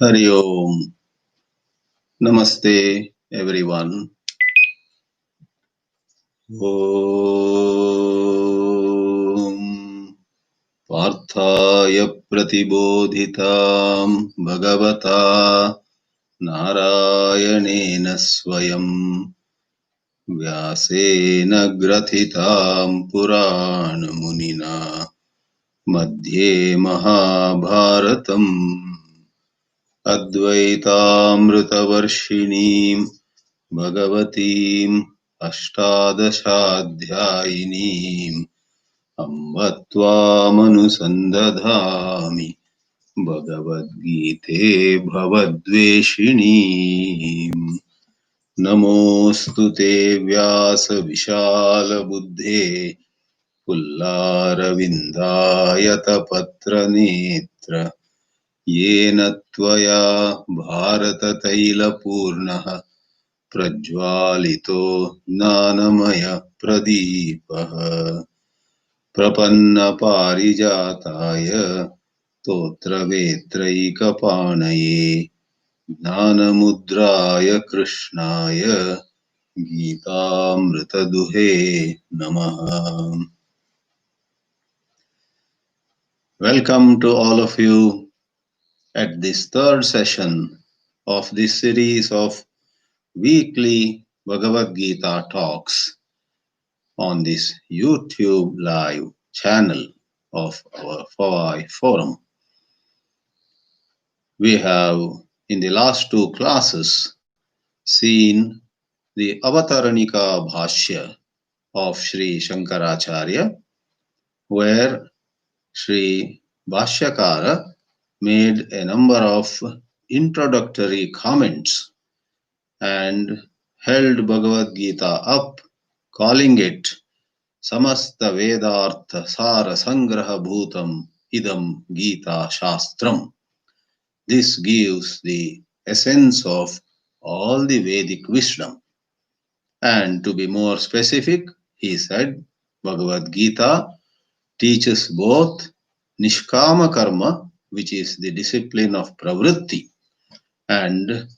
Hari Om. Namaste, everyone. Om Parthaya Pratibodhitam Bhagavata Narayanena Swayam Vyasena Grathitam Purana Munina Madhye Mahabharatam Advaitaamritavarshiniim Bhagavatim Ashtadashaadhyayiniim Amba Tvāmanusandadhāmi Bhagavad Gīte Bhavadveshiniim Namostu te Vyasa Vishāla Buddhe Pullaravindāyata Patra Netra येन त्वया भारततैलपूर्णः प्रज्वालितो ज्ञानमय प्रदीपः प्रपन्नपारिजाताय स्तोत्रवेत्रैकपाणये ज्ञानमुद्राय कृष्णाय गीतामृतदुहे नमः. Welcome to all of you at this third session of this series of weekly Bhagavad Geetā talks on this YouTube live channel of our Fawai Forum. We have in the last two classes seen the Avataranика Bhāshya of Sri Shankaracharya, where Sri Bhashyakara made a number of introductory comments and held Bhagavad Geetā up, calling it Samasta Vedartha Sara Sangraha Bhutam Idam Gita Shastram. This gives the essence of all the Vedic wisdom. And to be more specific, he said Bhagavad Geetā teaches both Nishkama Karma, which is the discipline of pravritti, and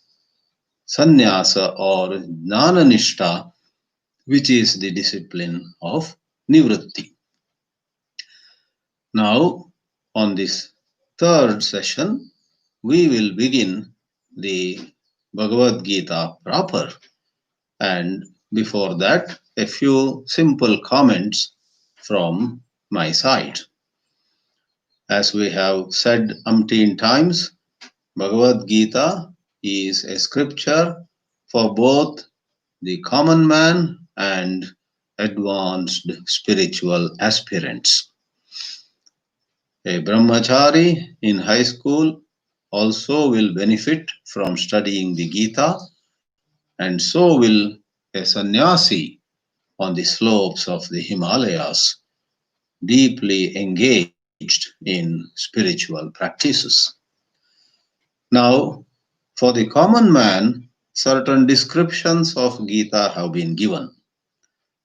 Sannyasa or Jnana Nishta, which is the discipline of nivritti. Now, on this third session, we will begin the Bhagavad Geetā proper. And before that, a few simple comments from my side. As we have said umpteen times, Bhagavad Geetā is a scripture for both the common man and advanced spiritual aspirants. A brahmachari in high school also will benefit from studying the Gita, and so will a sannyasi on the slopes of the Himalayas, deeply engaged in spiritual practices. Now, for the common man, certain descriptions of Gita have been given.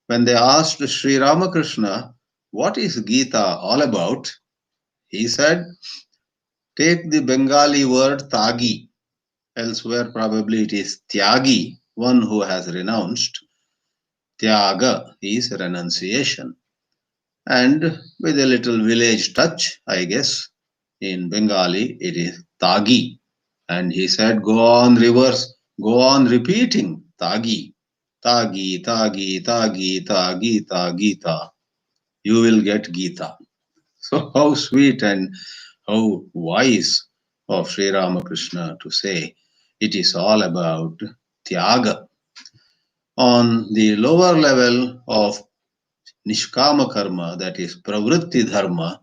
When they asked Sri Ramakrishna, what is Gita all about? He said, take the Bengali word Tagi, elsewhere probably it is Tyagi, one who has renounced. Tyaga is renunciation. And with a little village touch, I guess, in Bengali it is Tagi. And he said, go on repeating Tagi. Tagi, Tagi, Tagi, Tagi, Gita. You will get Gita. So how sweet and how wise of Sri Ramakrishna to say it is all about Tyaga. On the lower level of Nishkama Karma, that is Pravritti Dharma,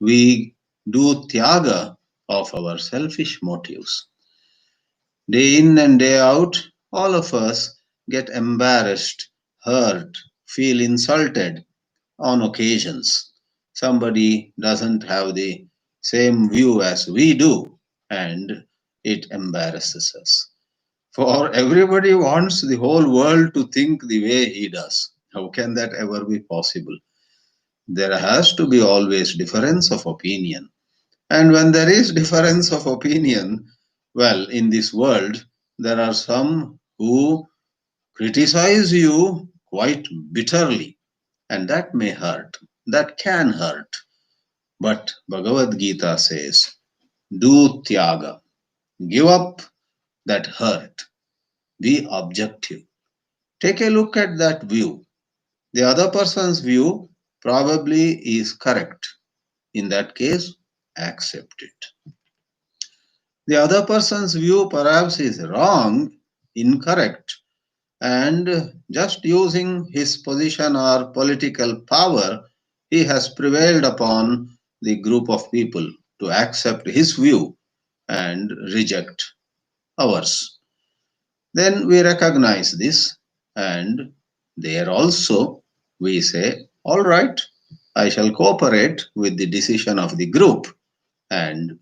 we do Tyaga of our selfish motives. Day in and day out, all of us get embarrassed, hurt, feel insulted on occasions. Somebody doesn't have the same view as we do, and it embarrasses us. For everybody wants the whole world to think the way he does. How can that ever be possible? There has to be always difference of opinion. And when there is difference of opinion, Well, in this world, there are some who criticize you quite bitterly, and that may hurt. That can hurt. But Bhagavad Gita says, do tyaga, give up that hurt, be objective. Take a look at that view. The other person's view probably is correct. In that case, accept it. The other person's view perhaps is wrong, incorrect, and just using his position or political power, he has prevailed upon the group of people to accept his view and reject ours. Then we recognize this, and there also we say, all right, I shall cooperate with the decision of the group, and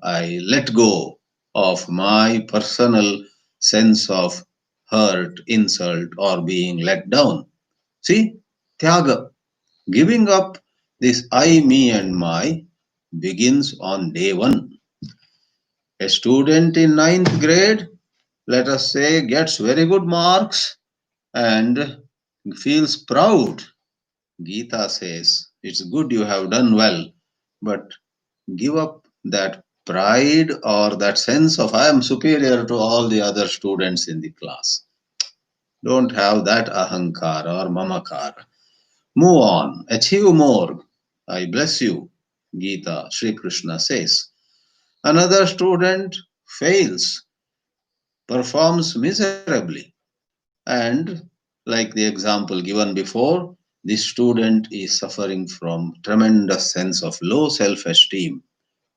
I let go of my personal sense of hurt, insult, or being let down. See, Tyaga, giving up this I, me, and my begins on day one. A student in ninth grade, let us say, gets very good marks and feels proud. Gita says, it's good you have done well, but give up that pride or that sense of I am superior to all the other students in the class. Don't have that ahankara or mamakara. Move on, achieve more. I bless you, Gita, Sri Krishna says. Another student fails, performs miserably, and like the example given before, the student is suffering from tremendous sense of low self-esteem.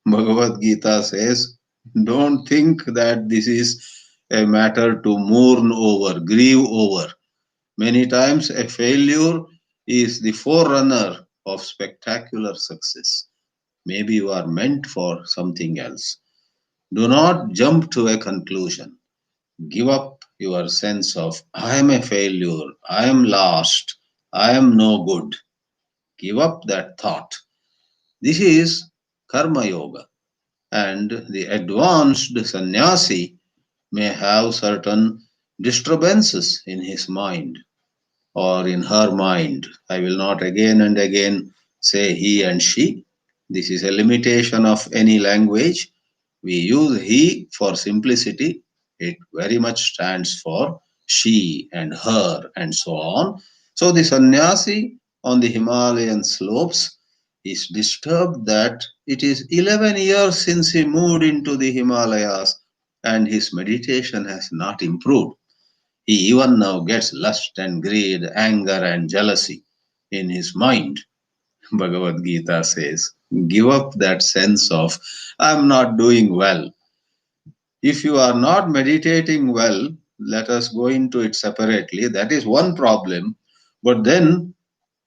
Bhagavad Gita says, don't think that this is a matter to mourn over, grieve over. Many times a failure is the forerunner of spectacular success. Maybe you are meant for something else. Do not jump to a conclusion. Give up your sense of I am a failure, I am lost, I am no good. Give up that thought. This is Karma Yoga, and the advanced sannyasi may have certain disturbances in his mind or in her mind. I will not again and again say he and she. This is a limitation of any language. We use he for simplicity. It very much stands for she and her and so on. So the sannyasi on the Himalayan slopes is disturbed that it is 11 years since he moved into the Himalayas and his meditation has not improved. He even now gets lust and greed, anger and jealousy in his mind. Bhagavad Gita says, give up that sense of, I'm not doing well. If you are not meditating well, let us go into it separately. That is one problem. But then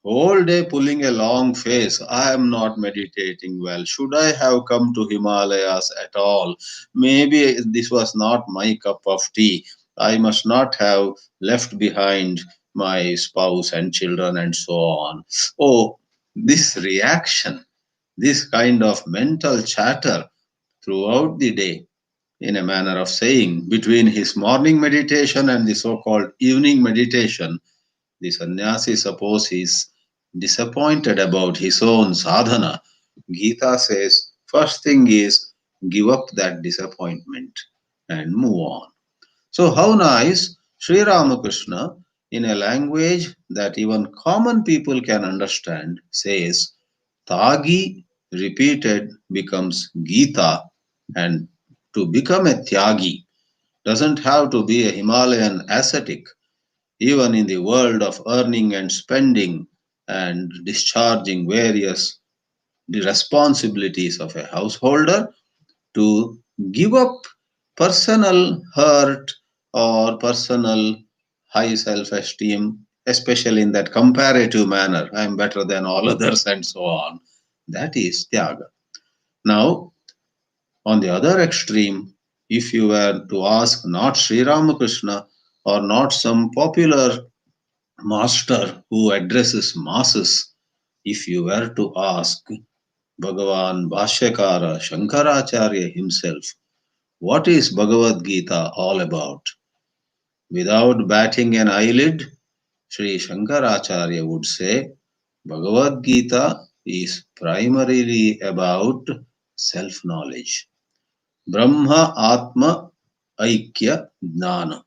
whole day pulling a long face. I am not meditating well. Should I have come to Himalayas at all? Maybe this was not my cup of tea. I must not have left behind my spouse and children and so on. Oh, this reaction, this kind of mental chatter throughout the day, in a manner of saying, between his morning meditation and the so called evening meditation, the sannyasi suppose he is disappointed about his own sadhana. Gita says, first thing is give up that disappointment and move on. So, how nice Sri Ramakrishna, in a language that even common people can understand, says, Tagi repeated becomes Gita, and to become a Tyagi doesn't have to be a Himalayan ascetic. Even in the world of earning and spending and discharging various the responsibilities of a householder, to give up personal hurt or personal high self-esteem, especially in that comparative manner, I am better than all others and so on, that is tyaga. Now, on the other extreme, if you were to ask not Sri Ramakrishna or not some popular master who addresses masses, if you were to ask Bhagavan Bhashyakara Shankaracharya himself, what is Bhagavad Gita all about? Without batting an eyelid, Sri Shankaracharya would say Bhagavad Gita is primarily about self knowledge. Brahma Atma Aikya Jnana.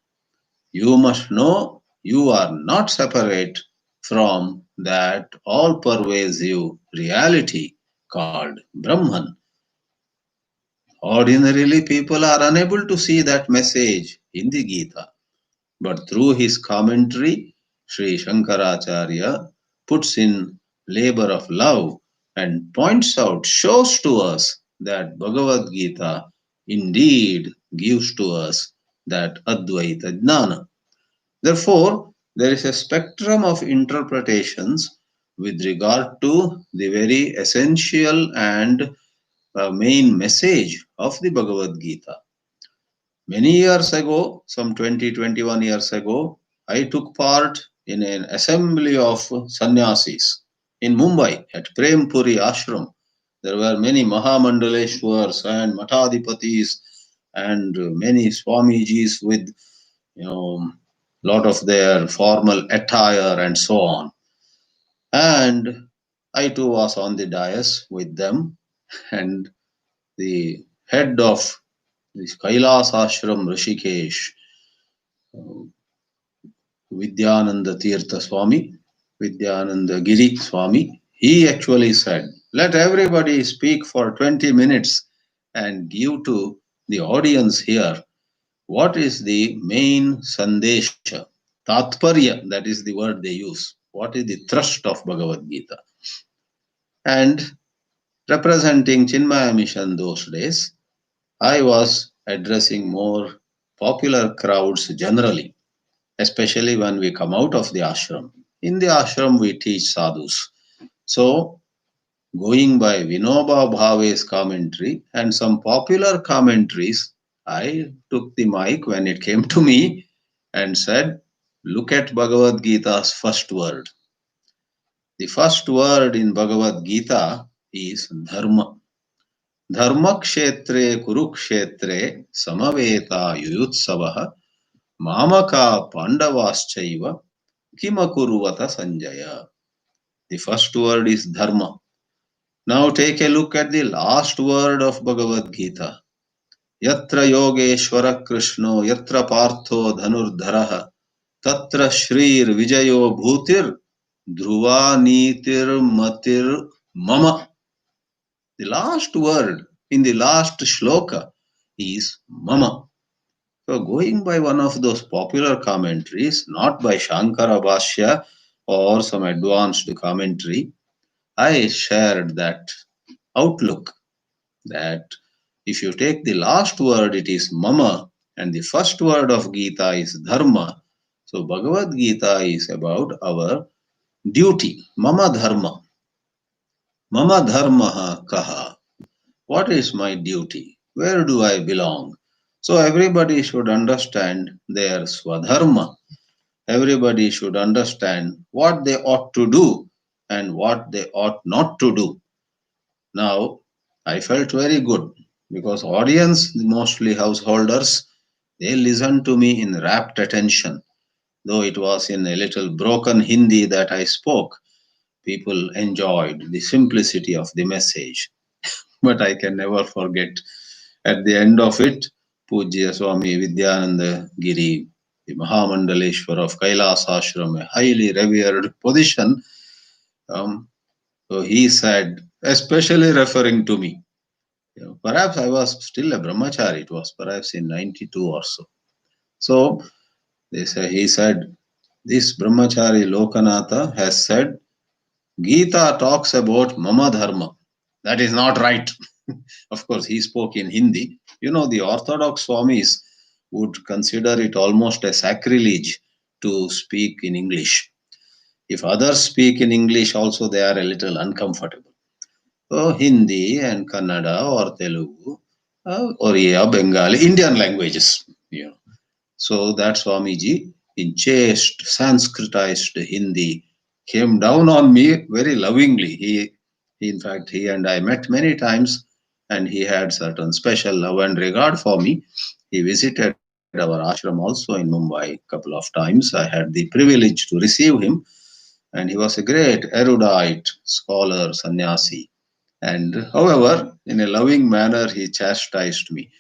You must know you are not separate from that all pervasive reality called Brahman. Ordinarily, people are unable to see that message in the Gita, but through his commentary, Sri Shankaracharya puts in labor of love and points out, shows to us that Bhagavad Gita indeed gives to us that Advaita Jnana. Therefore, there is a spectrum of interpretations with regard to the very essential and main message of the Bhagavad Gita. Many years ago, some 20, 21 years ago, I took part in an assembly of sannyasis in Mumbai at Prempuri Ashram. There were many Mahamandaleshwars and Matadipatis and many Swamijis with lot of their formal attire and so on. And I too was on the dais with them, and the head of this Kailas Ashram Rishikesh, Vidyananda Tirtha Swami, Vidyananda Giri Swami, he actually said, let everybody speak for 20 minutes and give to the audience here what is the main Sandesha, Tatparya, that is the word they use. What is the thrust of Bhagavad Gita? And representing Chinmaya Mission those days, I was addressing more popular crowds generally, especially when we come out of the ashram. In the ashram, we teach sadhus. So, going by Vinoba Bhave's commentary and some popular commentaries, I took the mic when it came to me and said, look at Bhagavad Gita's first word. The first word in Bhagavad Gita is dharma. Dharma kshetre kurukshetre samaveta yuyutsavaha mamaka pandavaschaiva kimakuruvata sanjaya. The first word is dharma. Now take a look at the last word of Bhagavad Gita. Yatra yogeshwara krishno yatra partho dhanurdharaha tatra shrir vijayo bhutir dhruva nitir matir mama. The last word in the last shloka is mama. So going by one of those popular commentaries, not by Shānkara Bhāshya or some advanced commentary, I shared that outlook that if you take the last word, it is mama, and the first word of Gita is dharma. So Bhagavad Gita is about our duty, mama dharma. Mama dharma kaha. What is my duty? Where do I belong? So everybody should understand their swadharma. Everybody should understand what they ought to do and what they ought not to do. Now, I felt very good because audience, mostly householders, they listened to me in rapt attention. Though it was in a little broken Hindi that I spoke, people enjoyed the simplicity of the message. But I can never forget at the end of it, Pujya Swami Vidyananda Giri, the Mahamandaleshwar of Kailas Ashram, a highly revered position, so he said, especially referring to me, perhaps I was still a brahmachari, it was perhaps in 92 or so. So he said, this brahmachari Lokanatha has said, Gita talks about mama dharma. That is not right. Of course, he spoke in Hindi. The Orthodox Swamis would consider it almost a sacrilege to speak in English. If others speak in English also, they are a little uncomfortable. So Hindi and Kannada or Telugu, Oriya, Bengali, Indian languages. So that Swamiji, in chaste Sanskritized Hindi, came down on me very lovingly. In fact, he and I met many times, and he had certain special love and regard for me. He visited our ashram also in Mumbai a couple of times. I had the privilege to receive him, and he was a great erudite scholar, sannyasi. And however, in a loving manner, he chastised me.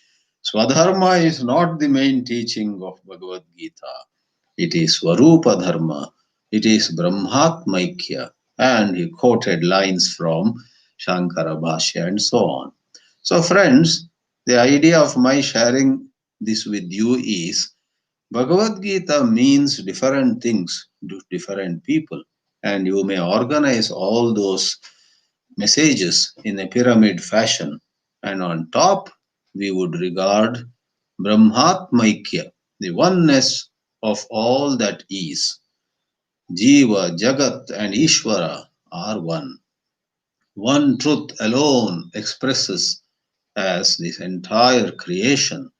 Swadharma is not the main teaching of Bhagavad Gita. It is Swarupa Dharma. It is Brahmatmaikya. And he quoted lines from Shankara Bhāshya and so on. So, friends, the idea of my sharing this with you is Bhagavad Gita means different things to different people, and you may organize all those messages in a pyramid fashion. And on top, we would regard Brahmatmaikya, the oneness of all that is. Jiva, Jagat, and Ishvara are one. One truth alone expresses as this entire creation,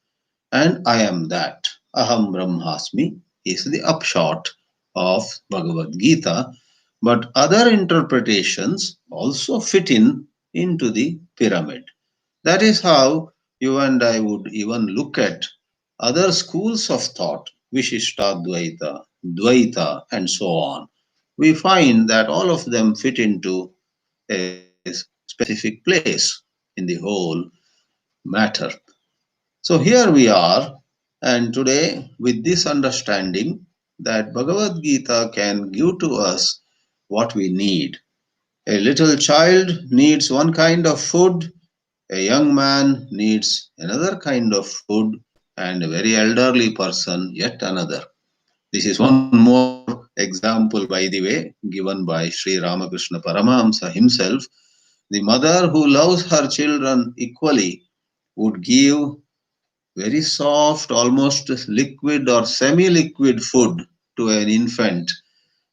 and I am that. Aham Brahmasmi is the upshot of Bhagavad Gita, but other interpretations also fit in into the pyramid. That is how you and I would even look at other schools of thought, Vishishtadvaita, Dvaita, and so on. We find that all of them fit into a specific place in the whole matter. So here we are, and today, with this understanding that Bhagavad Gita can give to us what we need. A little child needs one kind of food, a young man needs another kind of food, and a very elderly person yet another. This is one more example, by the way, given by Sri Ramakrishna Paramahamsa himself. The mother who loves her children equally would give very soft, almost liquid or semi liquid food to an infant,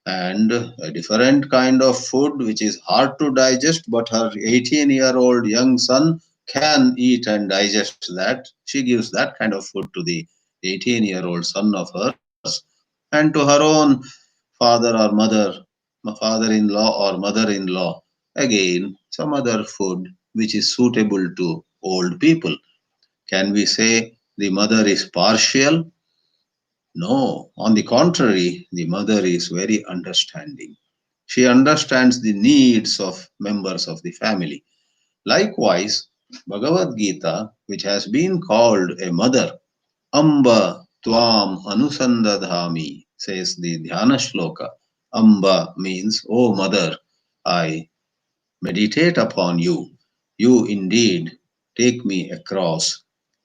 and a different kind of food which is hard to digest, but her 18-year-old young son can eat and digest that. She gives that kind of food to the 18-year-old son of hers, and to her own father or mother, father in law or mother in law, again, some other food which is suitable to old people. Can we say the mother is partial? No, on the contrary, the mother is very understanding. She understands the needs of members of the family. Likewise, Bhagavad Gita, which has been called a mother, Amba Tvam Anusandadhami, says the Dhyana Shloka. Amba means, O mother, I meditate upon you. You indeed take me across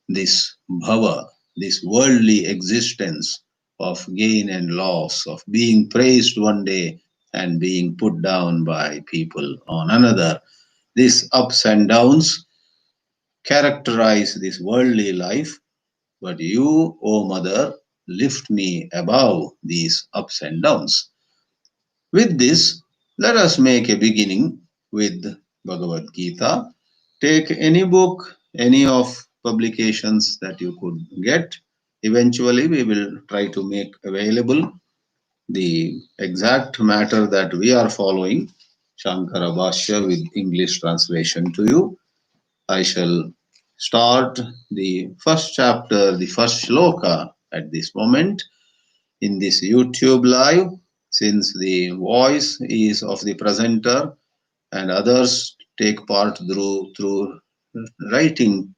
this bhava, this worldly existence of gain and loss, of being praised one day and being put down by people on another. These ups and downs characterize this worldly life, but you, O Mother, lift me above these ups and downs. With this, let us make a beginning with Bhagavad Gita. Take any book, any of publications that you could get. Eventually, we will try to make available the exact matter that we are following, Shankara Bhāshya with English translation to you. I shall start the first chapter, the first shloka at this moment in this YouTube live, since the voice is of the presenter and others take part through writing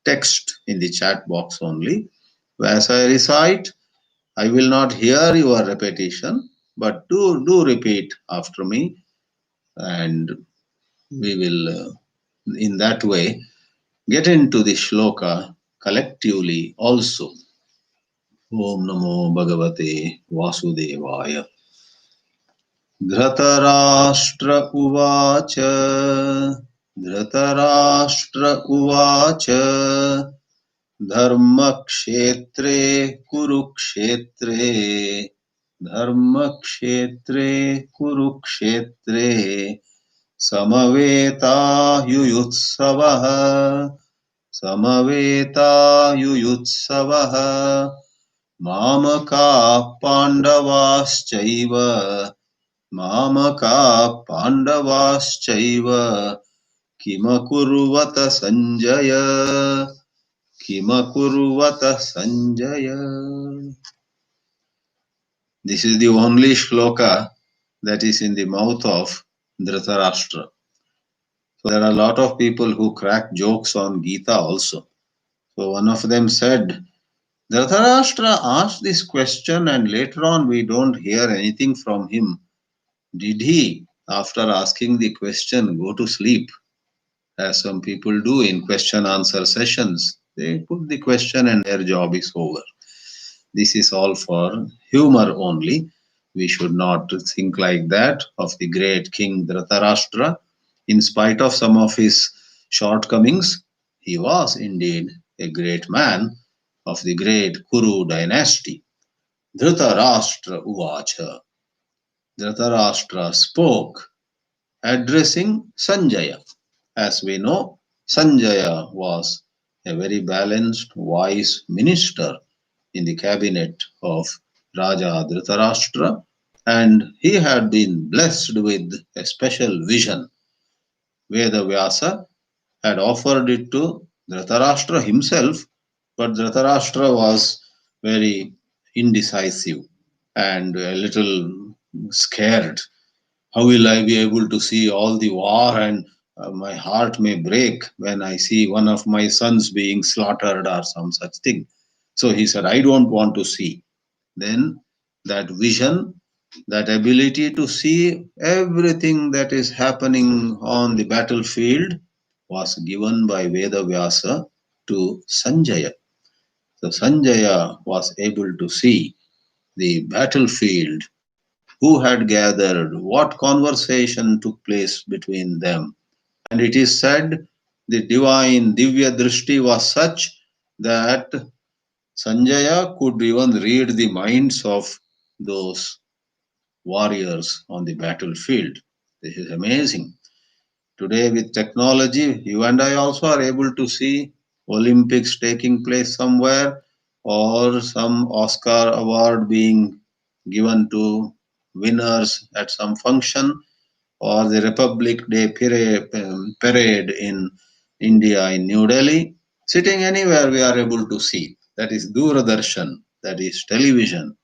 text in the chat box only. As I recite, I will not hear your repetition, but do repeat after me, and we will, in that way, get into the shloka collectively also. Om Namo Bhagavate Vasudevaya. Dhritarashtra उवाच धृतराष्ट्र उवाच धर्मक्षेत्रे कुरुक्षेत्रे धर्मक्षेत्रे कुरुक्षेत्रे समवेतायुयुत्सवः समवेतायुयुत्सवः मामका पाण्डवाश्चैव मामका पाण्डवाश्चैव Kimakurvata Sanjaya. Kimakurvata Sanjaya. This is the only shloka that is in the mouth of Dhritarashtra. So there are a lot of people who crack jokes on Gita also. So one of them said, Dhritarashtra asked this question and later on we don't hear anything from him. Did he, after asking the question, go to sleep? As some people do in question answer sessions. They put the question and their job is over. This is all for humor only. We should not think like that of the great King Dhritarashtra. In spite of some of his shortcomings, he was indeed a great man of the great Kuru dynasty. Dhritarashtra Uvacha. Dhritarashtra spoke, addressing Sanjaya. As we know, Sanjaya was a very balanced, wise minister in the cabinet of Raja Dhritarashtra, and he had been blessed with a special vision. Vedavyasa had offered it to Dhritarashtra himself, but Dhritarashtra was very indecisive and a little scared. How will I be able to see all the war, and my heart may break when I see one of my sons being slaughtered or some such thing. So he said, I don't want to see. Then that vision, that ability to see everything that is happening on the battlefield was given by Vedavyasa to Sanjaya. So Sanjaya was able to see the battlefield, who had gathered, what conversation took place between them. And it is said the divine Divya Drishti was such that Sanjaya could even read the minds of those warriors on the battlefield. This is amazing. Today, with technology, you and I also are able to see Olympics taking place somewhere or some Oscar award being given to winners at some function or the Republic Day parade in India, in New Delhi. Sitting anywhere, we are able to see. That is Doordarshan, that is television.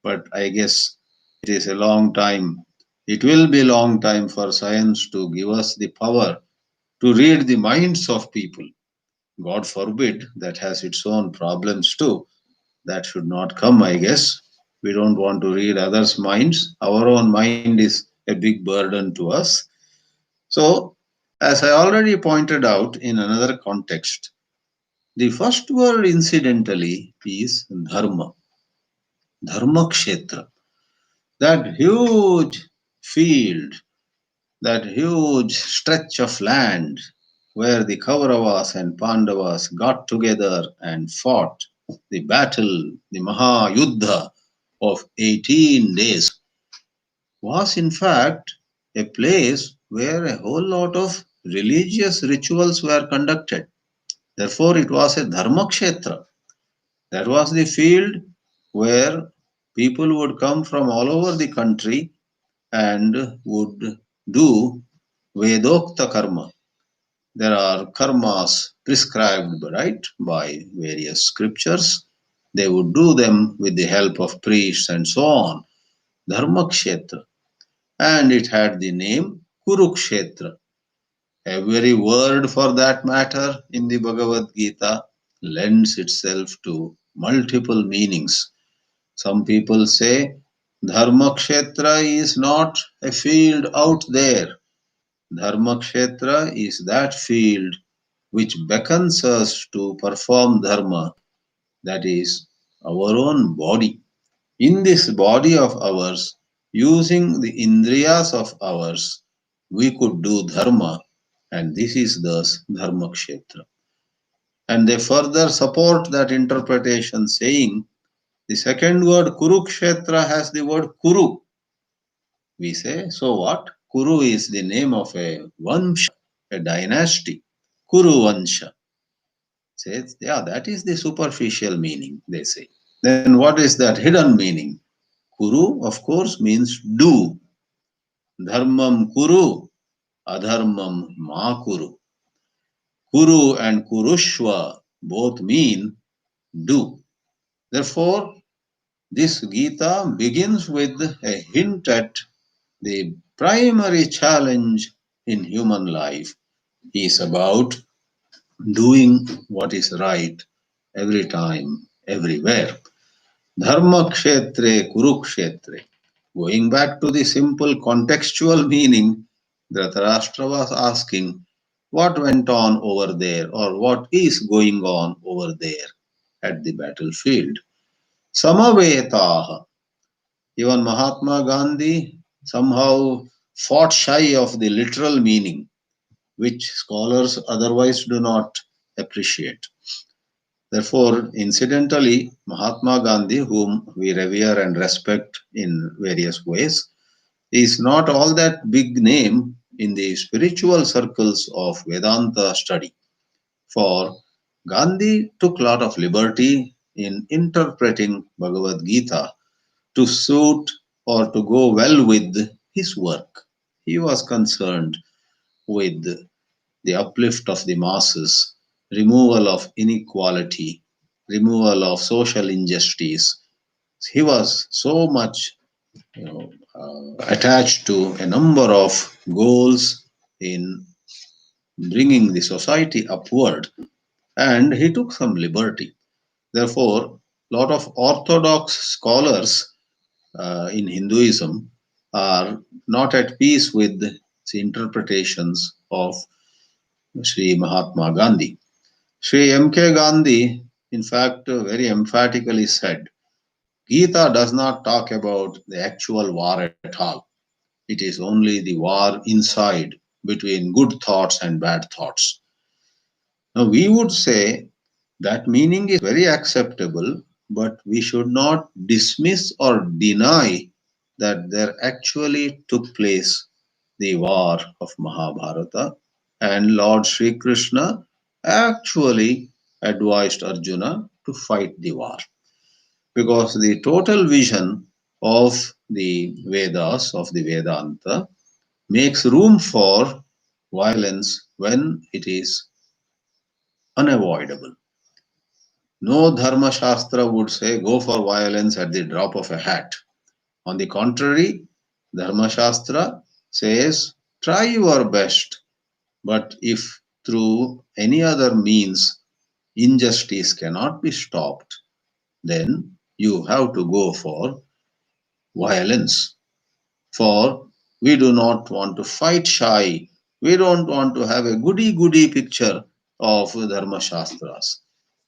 But I guess it is a long time. It will be a long time for science to give us the power to read the minds of people. God forbid, that has its own problems too. That should not come, I guess. We don't want to read others' minds. Our own mind is a big burden to us. So, as I already pointed out in another context, the first word incidentally is dharma, dharma kshetra. That huge field, that huge stretch of land where the Kauravas and Pandavas got together and fought the battle, the Mahayuddha of 18 days, was in fact a place where a whole lot of religious rituals were conducted. Therefore, it was a dharma kshetra. That was the field where people would come from all over the country and would do Vedokta karma. There are karmas prescribed right by various scriptures. They would do them with the help of priests and so on. Dharma kshetra. And it had the name Kurukshetra. Every word for that matter in the Bhagavad Gita lends itself to multiple meanings. Some people say Dharmakshetra is not a field out there. Dharmakshetra is that field which beckons us to perform dharma, that is, our own body. In this body of ours, using the indriyas of ours, we could do dharma, and this is thus Dharmakshetra. And they further support that interpretation, saying the second word Kurukshetra has the word Kuru. We say, so what? Kuru is the name of a Vansha, a dynasty. Kuru Vansha. Says, yeah, that is the superficial meaning, they say. Then what is that hidden meaning? Kuru, of course, means do. Dharmam Kuru, adharmam ma kuru. Kuru and kurushva both mean do. Therefore, this Gita begins with a hint at the primary challenge in human life is about doing what is right every time, everywhere. Dharma kshetre, kurukshetre. Going back to the simple contextual meaning, Dhritarashtra was asking what went on over there or what is going on over there at the battlefield. Samavetaha. Even Mahatma Gandhi somehow fought shy of the literal meaning, which scholars otherwise do not appreciate. Therefore, incidentally, Mahatma Gandhi, whom we revere and respect in various ways, is not all that big name in the spiritual circles of Vedanta study. For Gandhi took a lot of liberty in interpreting Bhagavad Gita to suit or to go well with his work. He was concerned with the uplift of the masses, removal of inequality, removal of social injustice. He was so much attached to a number of goals in bringing the society upward, and he took some liberty. Therefore, a lot of orthodox scholars in Hinduism are not at peace with the interpretations of Sri Mahatma Gandhi. Sri M.K. Gandhi, in fact, very emphatically said, Gita does not talk about the actual war at all. It is only the war inside between good thoughts and bad thoughts. Now, we would say that meaning is very acceptable, but we should not dismiss or deny that there actually took place the war of Mahabharata, and Lord Sri Krishna actually advised Arjuna to fight the war because the total vision of the Vedas, of the Vedanta, makes room for violence when it is unavoidable. No Dharma Shastra would say go for violence at the drop of a hat. On the contrary, Dharma Shastra says try your best, but if through any other means injustice cannot be stopped, then you have to go for violence. For we do not want to fight shy. We don't want to have a goody goody picture of Dharma Shastras.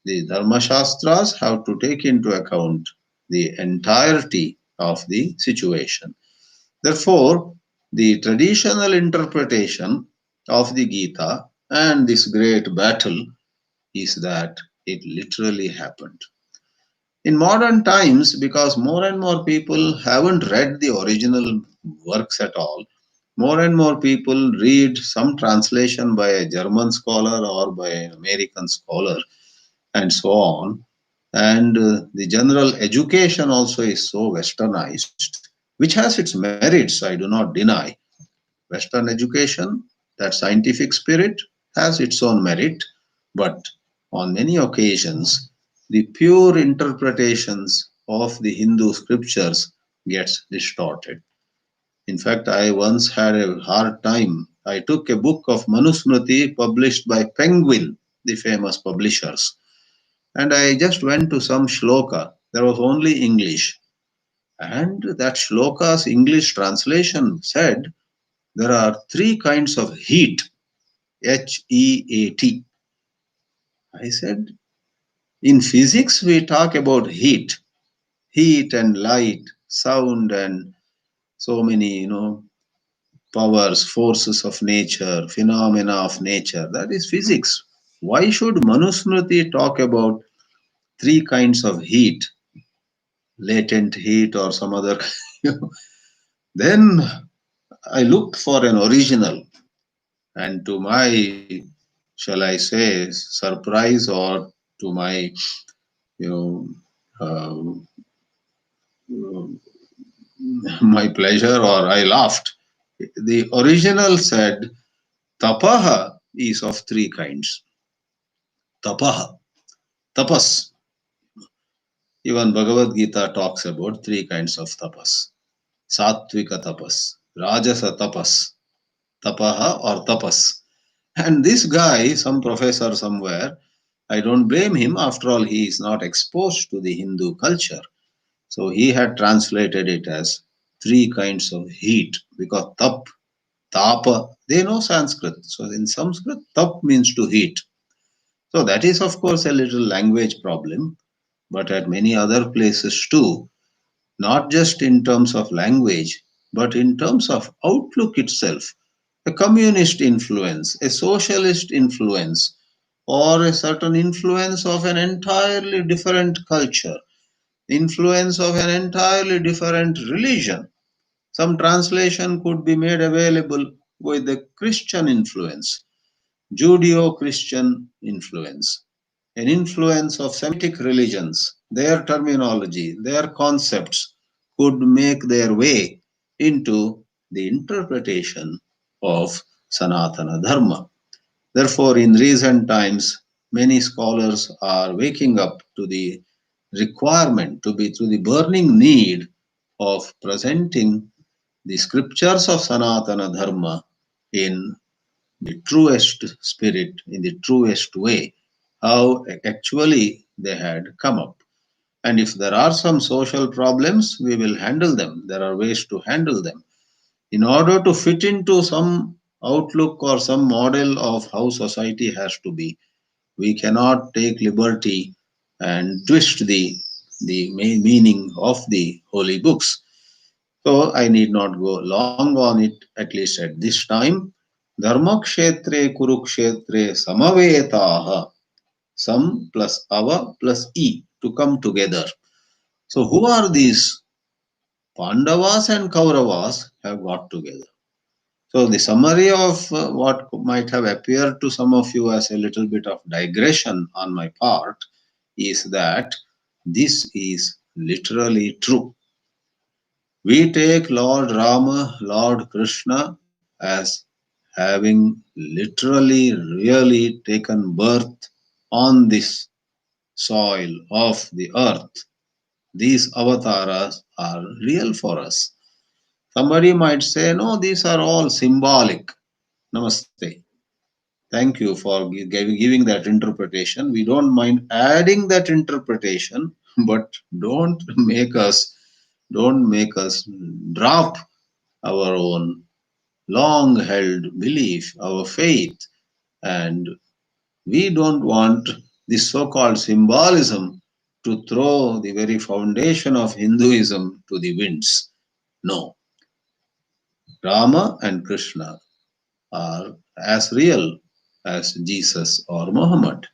The Dharma Shastras have to take into account the entirety of the situation. Therefore, the traditional interpretation of the Gita and this great battle is that it literally happened. In modern times, because more and more people haven't read the original works at all, more and more people read some translation by a German scholar or by an American scholar and so on. And the general education also is so westernized, which has its merits, I do not deny. Western education, that scientific spirit, has its own merit, but on many occasions, the pure interpretations of the Hindu scriptures gets distorted. In fact, I once had a hard time. I took a book of Manusmriti published by Penguin, the famous publishers, and I just went to some shloka. There was only English. And that shloka's English translation said there are three kinds of heat, Heat. I said, in physics, we talk about heat and light, sound, and so many, powers, forces of nature, phenomena of nature. That is physics. Why should Manusmriti talk about three kinds of heat, latent heat or some other? Then I looked for an original, and to my, shall I say, surprise or to my, you know, uh, my pleasure, or I laughed. The original said Tapaha is of three kinds. Tapaha, tapas. Even Bhagavad Gita talks about three kinds of tapas. Sattvika tapas, Rajasa tapas, tapaha or tapas. And this guy, some professor somewhere, I don't blame him. After all, he is not exposed to the Hindu culture. So he had translated it as three kinds of heat because tap, tapa, they know Sanskrit. So in Sanskrit, tap means to heat. So that is, of course, a little language problem, but at many other places too, not just in terms of language, but in terms of outlook itself. A communist influence, a socialist influence, or a certain influence of an entirely different culture, influence of an entirely different religion. Some translation could be made available with the Christian influence, Judeo Christian influence, an influence of Semitic religions, their terminology, their concepts could make their way into the interpretation of Sanatana Dharma. Therefore, in recent times, many scholars are waking up to the requirement, to the burning need of presenting the scriptures of Sanatana Dharma in the truest spirit, in the truest way, how actually they had come up. And if there are some social problems, we will handle them. There are ways to handle them. In order to fit into some outlook or some model of how society has to be, we cannot take liberty and twist the main meaning of the holy books. So I need not go long on it, at least at this time. Dharmakshetre Kurukshetre Samavetaha, Sam plus Ava plus E to come together. So who are these? Pandavas and Kauravas have got together. So the summary of what might have appeared to some of you as a little bit of digression on my part is that this is literally true. We take Lord Rama, Lord Krishna as having literally, really taken birth on this soil of the earth. These avatars are real for us. Somebody might say, no, these are all symbolic. Namaste. Thank you for giving that interpretation. We don't mind adding that interpretation, but don't make us drop our own long held belief, our faith, and we don't want this so called symbolism to throw the very foundation of Hinduism to the winds. No, Rama and Krishna are as real as Jesus or Muhammad.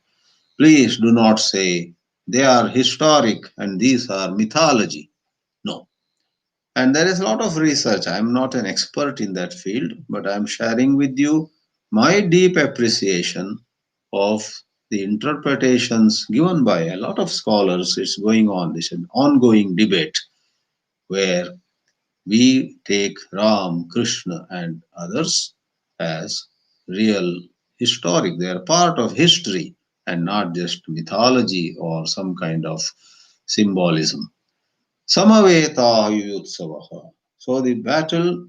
Please do not say they are historic and these are mythology. No. And there is a lot of research. I'm not an expert in that field, but I'm sharing with you my deep appreciation of the interpretations given by a lot of scholars. It's going on. This is an ongoing debate where we take Ram, Krishna, and others as real historic. They are part of history and not just mythology or some kind of symbolism. Samaveta Yuyutsavaha. So the battle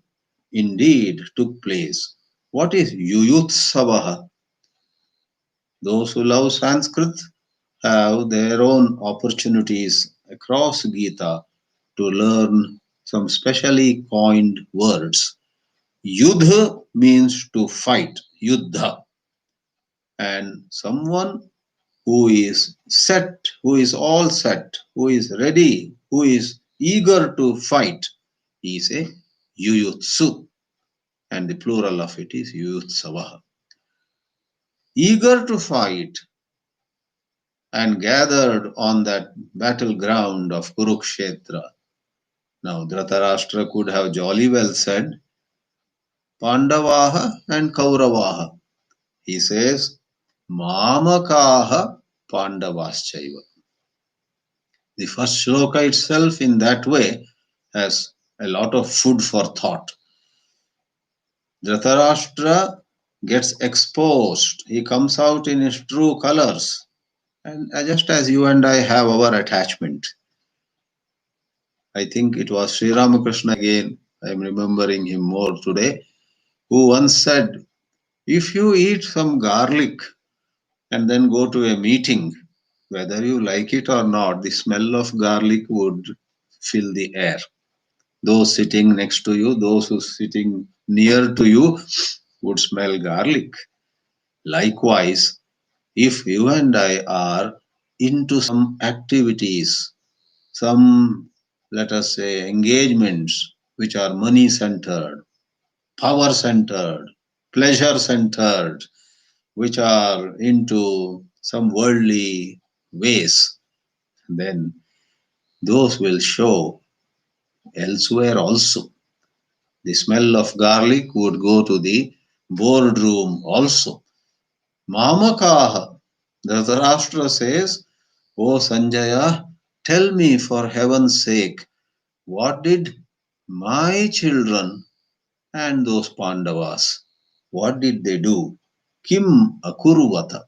indeed took place. What is Yuyutsavaha? Those who love Sanskrit have their own opportunities across Gita to learn some specially coined words. Yudha means to fight, Yuddha, and someone who is set, who is all set, who is ready, who is eager to fight, is a Yuyutsu, and the plural of it is Yuyutsavaha. Eager to fight and gathered on that battleground of Kurukshetra. Now, Dhritarashtra could have jolly well said Pandavaha and Kauravaha. He says Mamakaha Pandavaschaiva. The first shloka itself, in that way, has a lot of food for thought. Dhritarashtra gets exposed. He comes out in his true colors. And just as you and I have our attachment, I think it was Sri Ramakrishna again, I am remembering him more today, who once said, if you eat some garlic and then go to a meeting, whether you like it or not, the smell of garlic would fill the air. Those sitting next to you, those who sitting near to you would smell garlic. Likewise, if you and I are into some activities, some, let us say, engagements which are money centered, power centered, pleasure centered, which are into some worldly ways, then those will show elsewhere also. The smell of garlic would go to the boardroom also. Mamakaha, Dhritarashtra says, O Sanjaya, tell me for heaven's sake, what did my children and those Pandavas, what did they do? Kim akurvata.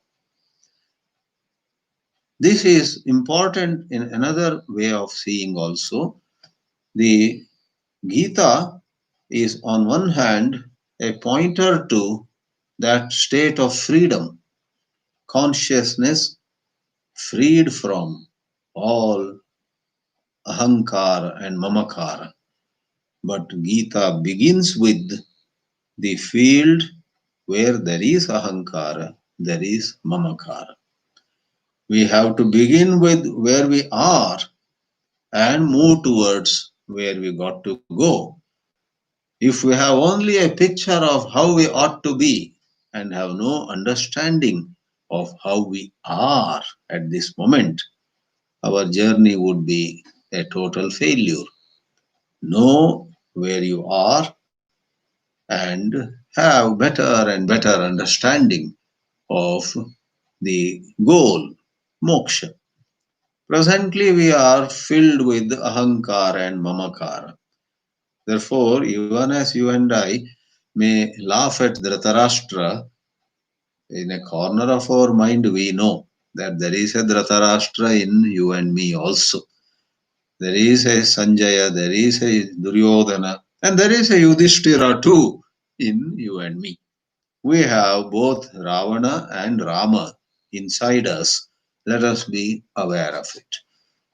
This is important in another way of seeing also. The Gita is on one hand a pointer to that state of freedom, consciousness freed from all ahankara and mamakara. But Gita begins with the field where there is ahankara, there is mamakara. We have to begin with where we are and move towards where we got to go. If we have only a picture of how we ought to be and have no understanding of how we are at this moment, our journey would be a total failure. Know where you are and have better and better understanding of the goal, moksha. Presently, we are filled with ahankara and mamakara. Therefore, even as you and I may laugh at Dhritarashtra, in a corner of our mind we know that there is a Dhritarashtra in you and me also. There is a Sanjaya, there is a Duryodhana, and there is a Yudhishthira too in you and me. We have both Ravana and Rama inside us. Let us be aware of it.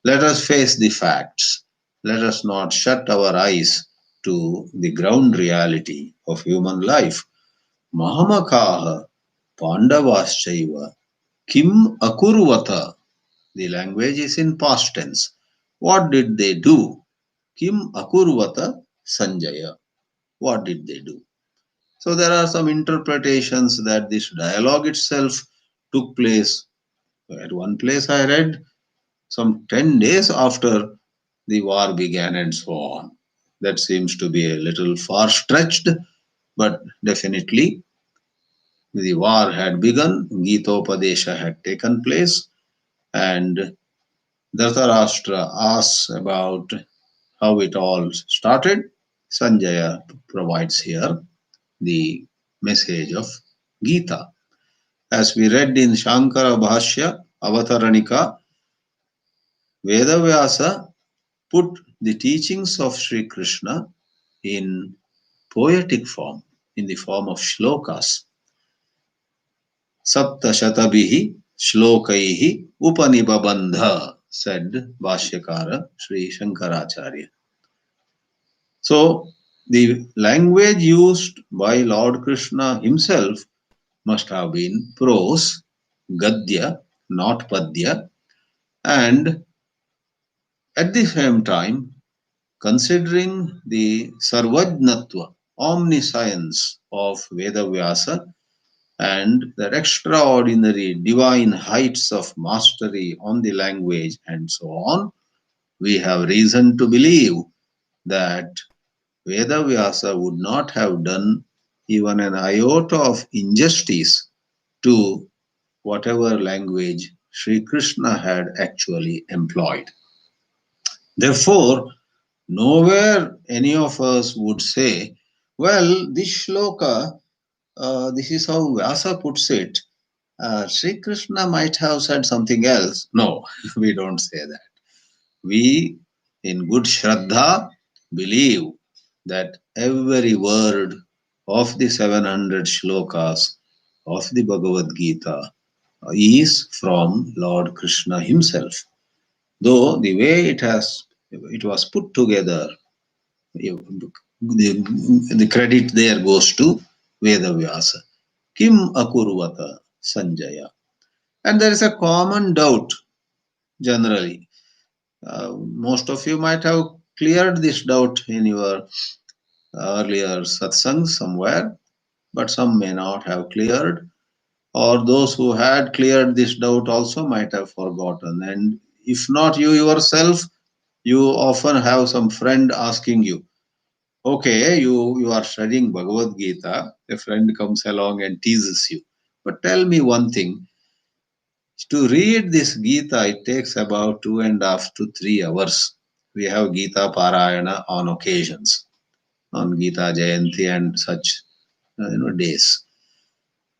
Let us face the facts. Let us not shut our eyes to the ground reality of human life. Mahamakaha Pandavaschaiva Kim Akurvata. The language is in past tense. What did they do? Kim Akurvata Sanjaya. What did they do? So there are some interpretations that this dialogue itself took place. At one place I read some 10 days after the war began and so on. That seems to be a little far stretched, but definitely the war had begun, Gitopadesha had taken place, and Dhritarashtra asks about how it all started. Sanjaya provides here the message of Gita. As we read in Shānkara Bhāshya, Avataranika, Vedavyasa put the teachings of Sri Krishna in poetic form, in the form of shlokas. Saptashatabihi shlokaihi upanibabandha, said Bhashyakara Sri Shankaracharya. So, the language used by Lord Krishna himself must have been prose, gadya, not padya, and at the same time, considering the sarvajnatva, omniscience of Vedavyasa and the extraordinary divine heights of mastery on the language and so on, we have reason to believe that Vedavyasa would not have done even an iota of injustice to whatever language Sri Krishna had actually employed. Therefore, nowhere any of us would say, well, this shloka this is how Vyasa puts it. Sri Krishna might have said something else. No, we don't say that. We, in good Shraddha, believe that every word of the 700 shlokas of the Bhagavad Gita is from Lord Krishna himself. Though the way it was put together, the credit there goes to Vedavyasa. Kim akurvata Sanjaya. And there is a common doubt generally. Most of you might have cleared this doubt in your earlier satsangs somewhere, but some may not have cleared, or those who had cleared this doubt also might have forgotten. And if not you yourself, you often have some friend asking you, okay, you are studying Bhagavad Gita, a friend comes along and teases you. But tell me one thing, to read this Gita, it takes about 2.5 to 3 hours. We have Gita Parayana on occasions, on Gita Jayanti and such days.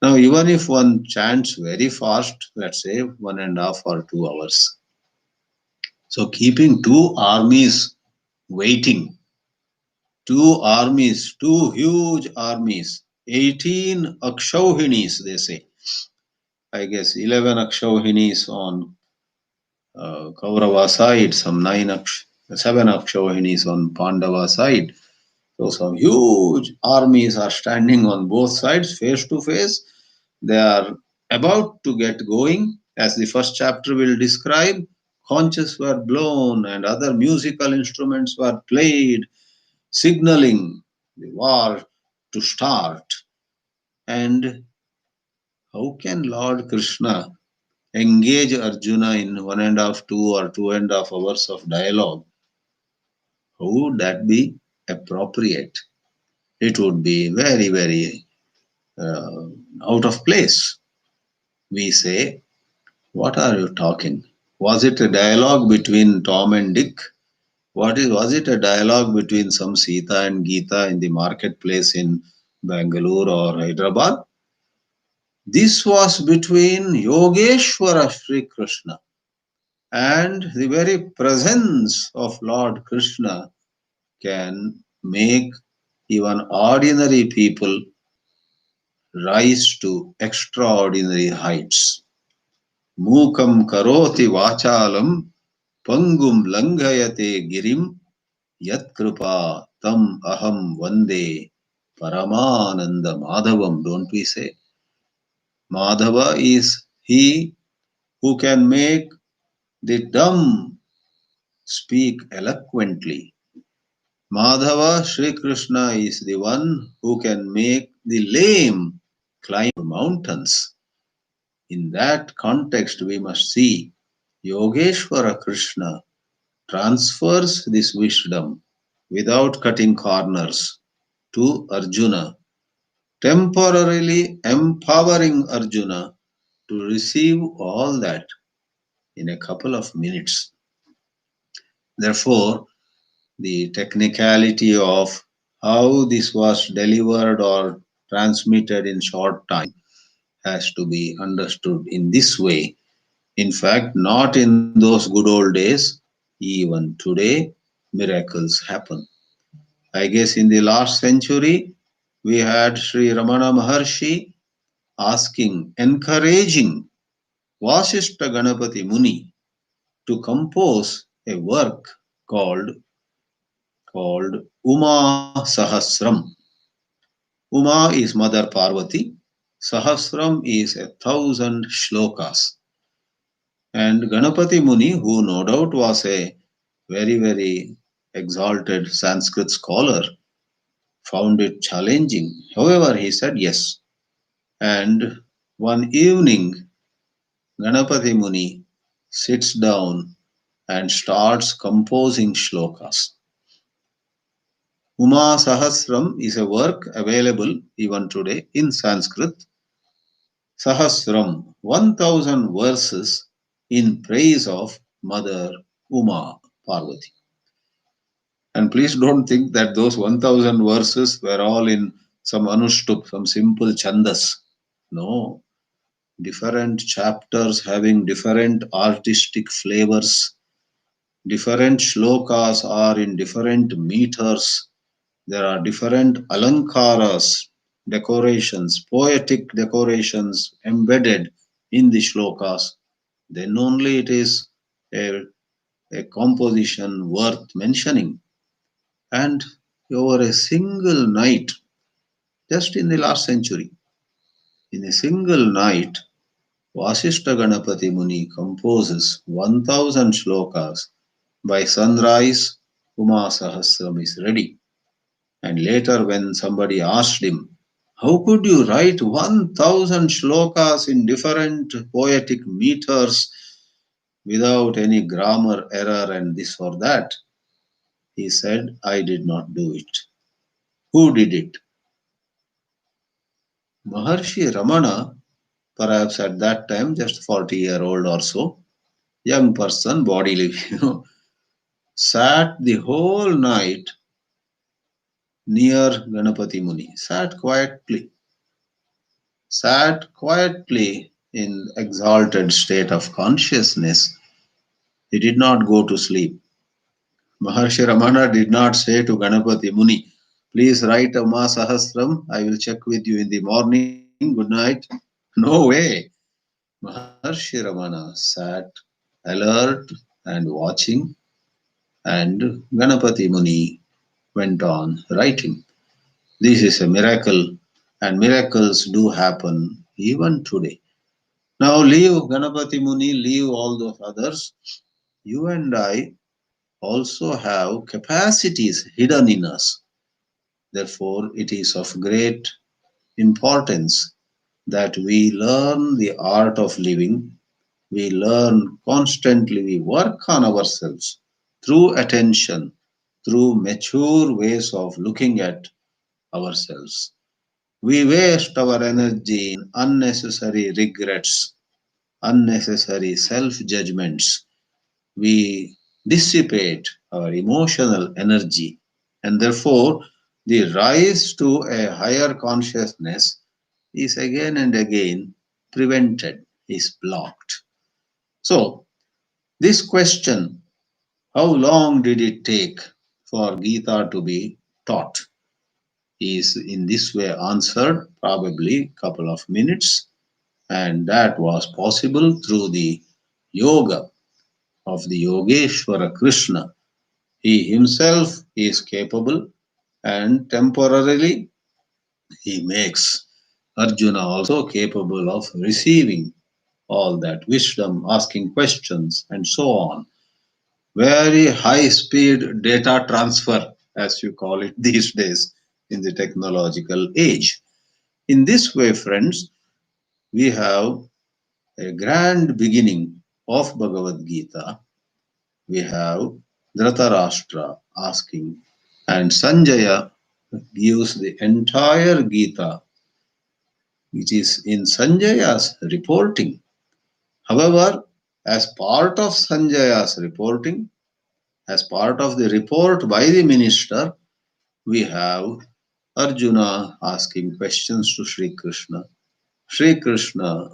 Now, even if one chants very fast, let's say 1.5 or 2 hours, so keeping two armies waiting, two huge armies, 18 Akshauhinis, they say. I guess 11 Akshauhinis on Kaurava side, seven Akshauhinis on Pandava side. So some huge armies are standing on both sides, face to face. They are about to get going. As the first chapter will describe, conches were blown and other musical instruments were played, signaling the war to start. And how can Lord Krishna engage Arjuna in 1.5, 2 or 2.5 hours of dialogue? How would that be appropriate? It would be very, very uh, out of place. We say, what are you talking? Was it a dialogue between Tom and Dick? Was it a dialogue between some Sita and Geeta in the marketplace in Bangalore or Hyderabad? This was between Yogeshwara Sri Krishna, and the very presence of Lord Krishna can make even ordinary people rise to extraordinary heights. Mukam karoti vachalam pangum langayate girim yat kripa tam aham vande paramananda madhavam. Don't we say? Madhava is he who can make the dumb speak eloquently. Madhava, Sri Krishna, is the one who can make the lame climb mountains. In that context, we must see Yogeshwara Krishna transfers this wisdom without cutting corners to Arjuna, temporarily empowering Arjuna to receive all that in a couple of minutes. Therefore, the technicality of how this was delivered or transmitted in short time has to be understood in this way. In fact, not in those good old days, even today, miracles happen. I guess in the last century, we had Sri Ramana Maharshi asking, encouraging Vasishta Ganapati Muni to compose a work called Uma Sahasram. Uma is Mother Parvati, Sahasram is 1,000 shlokas. And Ganapati Muni, who no doubt was a very, very exalted Sanskrit scholar, found it challenging. However, he said yes. And one evening, Ganapati Muni sits down and starts composing shlokas. Uma Sahasram is a work available even today in Sanskrit. Sahasram, 1,000 verses in praise of Mother Uma Parvati. And please don't think that those 1,000 verses were all in some anushtup, some simple chandas. No, different chapters having different artistic flavors. Different shlokas are in different meters. There are different alankaras, decorations, poetic decorations embedded in the shlokas. Then only it is a, a composition worth mentioning. And over a single night, just in the last century, in a single night, Vasishta Ganapati Muni composes 1000 shlokas. By sunrise, Uma Sahasram is ready. And later, when somebody asked him, how could you write 1000 shlokas in different poetic meters without any grammar error and this or that? He said, I did not do it. Who did it? Maharshi Ramana, perhaps at that time just 40-year-old or so, young person, bodily, sat the whole night near Ganapati Muni, sat quietly in exalted state of consciousness. He did not go to sleep. Maharshi Ramana did not say to Ganapati Muni, please write a Ma Sahasram, I will check with you in the morning, good night. No way. Maharshi Ramana sat alert and watching, and Ganapati Muni went on writing. This is a miracle, and miracles do happen even today. Now leave Ganapati Muni, leave all those others. You and I also have capacities hidden in us. Therefore, it is of great importance that we learn the art of living. We learn constantly, we work on ourselves through attention, through mature ways of looking at ourselves. We waste our energy in unnecessary regrets, unnecessary self judgments. We dissipate our emotional energy, and therefore the rise to a higher consciousness is again and again prevented, is blocked. So, this question, how long did it take for Gita to be taught, is in this way answered, probably a couple of minutes, and that was possible through the yoga of the Yogeshwara Krishna. He himself is capable, and temporarily he makes Arjuna also capable of receiving all that wisdom, asking questions, and so on. Very high speed data transfer, as you call it these days in the technological age. In this way, friends, we have a grand beginning of Bhagavad Gita. We have Dhritarashtra asking, and Sanjaya gives the entire Gita, which is in Sanjaya's reporting. However, as part of Sanjaya's reporting, as part of the report by the minister, we have Arjuna asking questions to Sri Krishna, Sri Krishna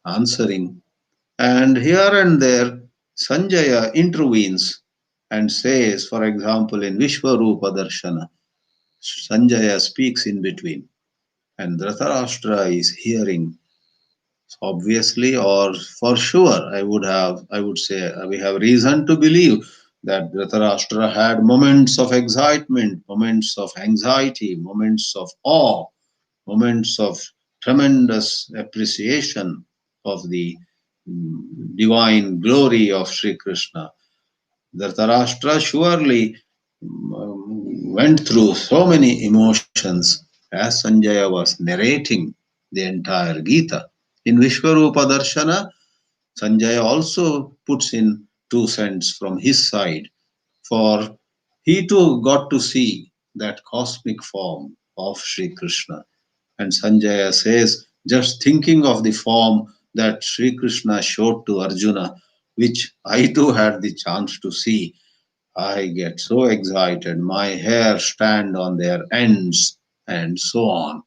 answering, and here and there Sanjaya intervenes and says, for example, in Vishwarupa Darshana, Sanjaya speaks in between, and Dhritarashtra is hearing. Obviously, or for sure, I would say, we have reason to believe that Dhritarashtra had moments of excitement, moments of anxiety, moments of awe, moments of tremendous appreciation of the divine glory of Sri Krishna. Dhritarashtra surely went through so many emotions as Sanjaya was narrating the entire Gita. In Vishwarupa Darshana, Sanjaya also puts in 2 cents from his side, for he too got to see that cosmic form of Sri Krishna. And Sanjaya says, just thinking of the form that Sri Krishna showed to Arjuna, which I too had the chance to see, I get so excited. My hair stand on their ends. and so on.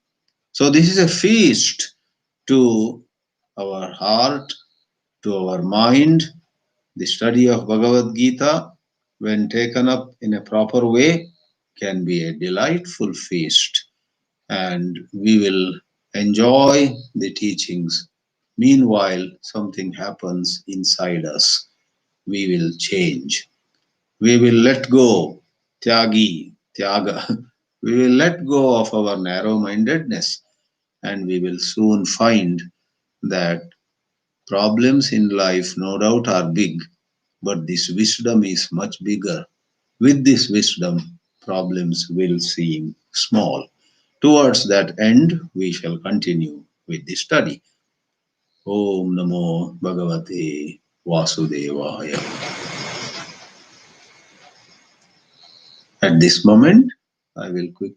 So this is a feast to our heart, to our mind. The study of Bhagavad Gita, when taken up in a proper way, can be a delightful feast, and we will enjoy the teachings. Meanwhile, something happens inside us. We will change. We will let go, tyaga. We will let go of our narrow mindedness, and we will soon find that problems in life, no doubt, are big, but this wisdom is much bigger. With this wisdom, problems will seem small. Towards that end, we shall continue with the study. Om Namo Bhagavate Vasudevaya. At this moment, I will quickly